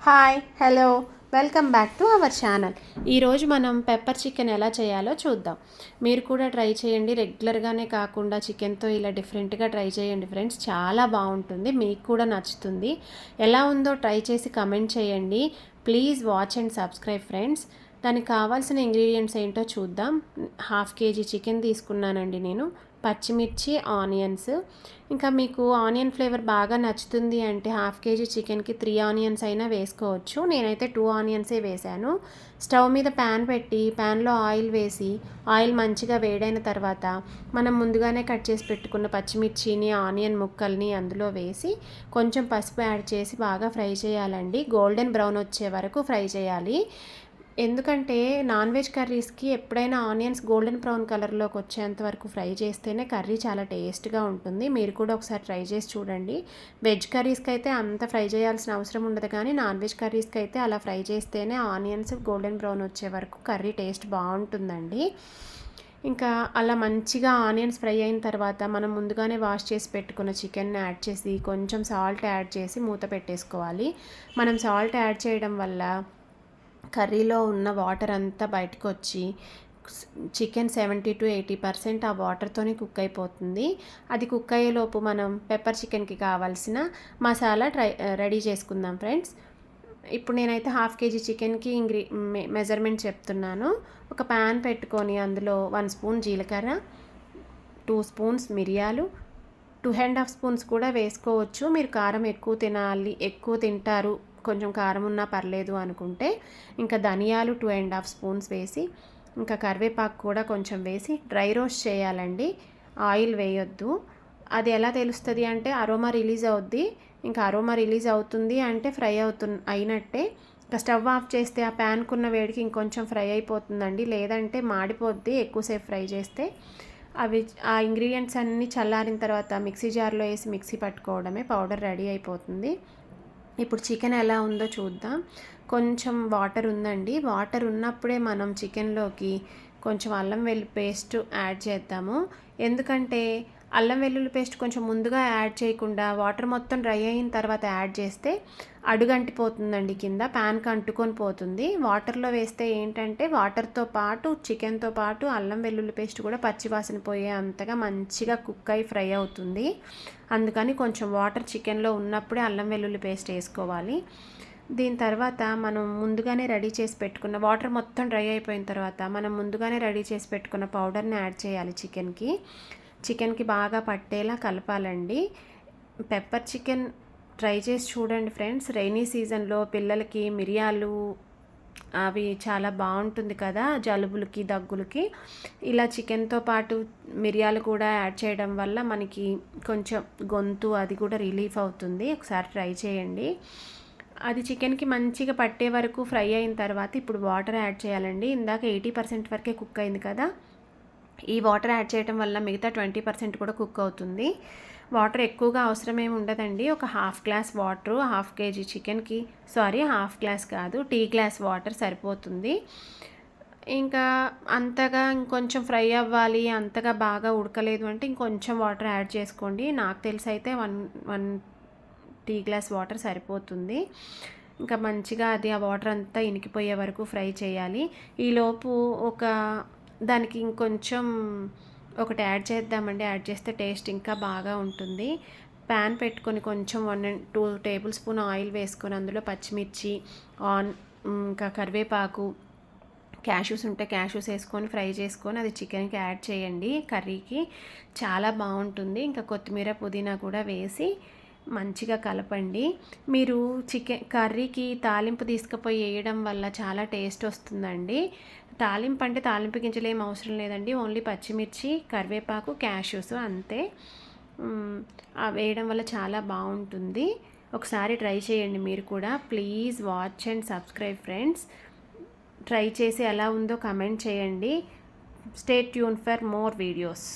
Hi hello welcome back to our channel. ఈరోజు మనం pepper chicken ఎలా చేయాలో చూద్దాం. మీరు కూడా ట్రై చేయండి. రెగ్యులర్గానే కాకుండా చికెన్తో ఇలా డిఫరెంట్గా ట్రై చేయండి ఫ్రెండ్స్. చాలా బాగుంటుంది, మీకు కూడా నచ్చుతుంది. ఎలా ఉందో ట్రై చేసి కమెంట్ చేయండి. Please watch and subscribe friends. దానికి కావాల్సిన ఇంగ్రీడియంట్స్ ఏంటో చూద్దాం. 1/2 kg చికెన్ తీసుకున్నానండి నేను. పచ్చిమిర్చి, ఆనియన్స్. ఇంకా మీకు ఆనియన్ ఫ్లేవర్ బాగా నచ్చుతుంది అంటే 1/2 kg చికెన్కి 3 ఆనియన్స్ అయినా వేసుకోవచ్చు. నేనైతే 2 ఆనియన్సే వేశాను. స్టవ్ మీద ప్యాన్ పెట్టి ప్యాన్లో ఆయిల్ వేసి ఆయిల్ మంచిగా వేడైన తర్వాత మనం ముందుగానే కట్ చేసి పెట్టుకున్న పచ్చిమిర్చిని, ఆనియన్ ముక్కల్ని అందులో వేసి కొంచెం పసుపు యాడ్ చేసి బాగా ఫ్రై చేయాలండి. గోల్డెన్ బ్రౌన్ వచ్చే వరకు ఫ్రై చేయాలి. ఎందుకంటే నాన్ వెజ్ కర్రీస్కి ఎప్పుడైనా ఆనియన్స్ గోల్డెన్ బ్రౌన్ కలర్లోకి వచ్చేంత వరకు ఫ్రై చేస్తేనే కర్రీ చాలా టేస్ట్గా ఉంటుంది. మీరు కూడా ఒకసారి ట్రై చేసి చూడండి. వెజ్ కర్రీస్కి అయితే అంత ఫ్రై చేయాల్సిన అవసరం ఉండదు, కానీ నాన్ వెజ్ కర్రీస్కి అయితే అలా ఫ్రై చేస్తేనే ఆనియన్స్ గోల్డెన్ బ్రౌన్ వచ్చే వరకు కర్రీ టేస్ట్ బాగుంటుందండి. ఇంకా అలా మంచిగా ఆనియన్స్ ఫ్రై అయిన తర్వాత మనం ముందుగానే వాష్ చేసి పెట్టుకున్న చికెన్ని యాడ్ చేసి కొంచెం సాల్ట్ యాడ్ చేసి మూత పెట్టేసుకోవాలి. మనం సాల్ట్ యాడ్ చేయడం వల్ల కర్రీలో ఉన్న వాటర్ అంతా బయటకు వచ్చి చికెన్ 70 to 80% ఆ వాటర్తోనే కుక్ అయిపోతుంది. అది కుక్ అయ్యేలోపు మనం పెప్పర్ చికెన్కి కావాల్సిన మసాలా రెడీ చేసుకుందాం ఫ్రెండ్స్. ఇప్పుడు నేనైతే 1/2 kg చికెన్కి మెజర్మెంట్ చెప్తున్నాను. ఒక ప్యాన్ పెట్టుకొని అందులో 1 స్పూన్ జీలకర్ర, 2 స్పూన్స్ మిరియాలు, 2.5 స్పూన్స్ కూడా వేసుకోవచ్చు. మీరు కారం ఎక్కువ తింటారు, కొంచెం కారం ఉన్నా పర్లేదు అనుకుంటే ఇంకా ధనియాలు 2.5 స్పూన్స్ వేసి, ఇంకా కరివేపాకు కూడా కొంచెం వేసి డ్రై రోస్ట్ చేయాలండి. ఆయిల్ వేయొద్దు. అది ఎలా తెలుస్తుంది అంటే అరోమా రిలీజ్ అవుద్ది. ఇంకా అరోమా రిలీజ్ అవుతుంది అంటే ఫ్రై అయినట్టే. ఇంకా స్టవ్ ఆఫ్ చేస్తే ఆ ప్యాన్కున్న వేడికి ఇంకొంచెం ఫ్రై అయిపోతుందండి, లేదంటే మాడిపోద్ది ఎక్కువసేపు ఫ్రై చేస్తే. ఆ ఇంగ్రీడియంట్స్ అన్నీ చల్లారిన తర్వాత మిక్సీ జార్లో వేసి మిక్సీ పట్టుకోవడమే, పౌడర్ రెడీ అయిపోతుంది. ఇప్పుడు చికెన్ ఎలా ఉందో చూద్దాం. కొంచెం వాటర్ ఉందండి. వాటర్ ఉన్నప్పుడే మనం చికెన్లోకి కొంచెం అల్లం వెల్లుల్లి పేస్ట్ యాడ్ చేద్దాము. ఎందుకంటే అల్లం వెల్లుల్లి పేస్ట్ కొంచెం ముందుగా యాడ్ చేయకుండా వాటర్ మొత్తం డ్రై అయిన తర్వాత యాడ్ చేస్తే అడుగంటిపోతుందండి, కింద ప్యాన్కి అంటుకొని పోతుంది. వాటర్లో వేస్తే ఏంటంటే వాటర్తో పాటు చికెన్తో పాటు అల్లం వెల్లుల్లి పేస్ట్ కూడా పచ్చివాసన పోయే అంతగా మంచిగా కుక్ అయి ఫ్రై అవుతుంది. అందుకని కొంచెం వాటర్ చికెన్లో ఉన్నప్పుడే అల్లం వెల్లుల్లి పేస్ట్ వేసుకోవాలి. దీని తర్వాత మనం ముందుగానే రెడీ చేసి పెట్టుకున్న వాటర్ మొత్తం డ్రై అయిపోయిన తర్వాత మనం ముందుగానే రెడీ చేసి పెట్టుకున్న పౌడర్ని యాడ్ చేయాలి చికెన్కి బాగా పట్టేలా కలపాలండి. పెప్పర్ చికెన్ ట్రై చేసి చూడండి ఫ్రెండ్స్. రైనీ సీజన్లో పిల్లలకి మిరియాలు అవి చాలా బాగుంటుంది కదా, జలుబులకి దగ్గులకి. ఇలా చికెన్తో పాటు మిరియాలు కూడా యాడ్ చేయడం వల్ల మనకి కొంచెం గొంతు అది కూడా రిలీఫ్ అవుతుంది. ఒకసారి ట్రై చేయండి. అది చికెన్కి మంచిగా పట్టే వరకు ఫ్రై అయిన తర్వాత ఇప్పుడు వాటర్ యాడ్ చేయాలండి. ఇందాక 80% వరకే కుక్ అయింది కదా, ఈ వాటర్ యాడ్ చేయడం వల్ల మిగతా 20% కూడా కుక్ అవుతుంది. వాటర్ ఎక్కువగా అవసరమేమి ఉండదండి. ఒక 1/2 గ్లాస్ వాటర్ 1/2 kg చికెన్కి, 1/2 గ్లాస్ కాదు, టీ గ్లాస్ వాటర్ సరిపోతుంది. ఇంకా అంతగా ఇంకొంచెం ఫ్రై అవ్వాలి, అంతగా బాగా ఉడకలేదు అంటే ఇంకొంచెం వాటర్ యాడ్ చేసుకోండి. నాకు తెలిసి అయితే 1 టీ గ్లాస్ వాటర్ సరిపోతుంది. ఇంకా మంచిగా ఆ వాటర్ అంతా ఇనికిపోయే వరకు ఫ్రై చేయాలి. ఈలోపు దానికి ఇంకొంచెం ఒకటి యాడ్ చేద్దామండి. యాడ్ చేస్తే టేస్ట్ ఇంకా బాగా ఉంటుంది. ప్యాన్ పెట్టుకొని కొంచెం 1 and 2 టేబుల్ స్పూన్ ఆయిల్ వేసుకొని అందులో పచ్చిమిర్చి, ఇంకా కరివేపాకు, క్యాష్యూస్ ఉంటే క్యాష్యూస్ వేసుకొని ఫ్రై చేసుకొని అది చికెన్కి యాడ్ చేయండి. కర్రీకి చాలా బాగుంటుంది. ఇంకా కొత్తిమీర, పుదీనా కూడా వేసి మంచిగా కలపండి. మీరు చికెన్ కర్రీకి తాలింపు తీసుకుపోయి వేయడం వల్ల చాలా టేస్ట్ వస్తుందండి. తాలింపు అంటే తాలింపు గింజలు ఏం అవసరం లేదండి, ఓన్లీ పచ్చిమిర్చి, కరివేపాకు, క్యాష్యూస్ అంతే. వేయడం వల్ల చాలా బాగుంటుంది. ఒకసారి ట్రై చేయండి మీరు కూడా. Please watch and subscribe friends. Try చేసి ఎలా ఉందో కమెంట్ చేయండి. Stay tune for more videos.